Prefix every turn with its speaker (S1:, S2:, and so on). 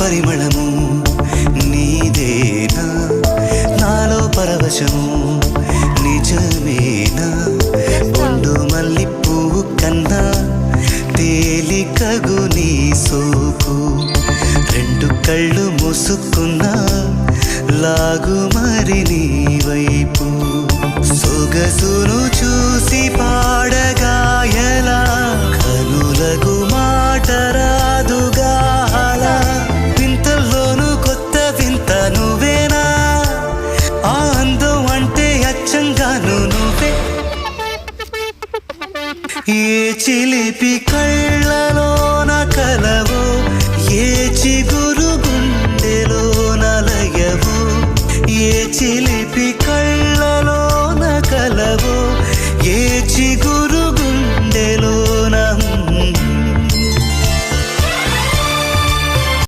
S1: పరిమళము నీదేనా నాలో పరవశము నిజమేనా బొండు మల్లి పువ్వు కన్నా తేలికగు నీ సోకు రెండు కళ్ళు మూసుకున్నా లాగు మరి నీ వైపు సొగసును చూసి పాడగాయలా కనులకు మాట రాదుగా వింతల్లోనూ కొత్త వింత నువ్వేనా ఆ అందం అంటే అచ్చంగాను నువ్వే ఏ చిలిపి కళ్ళ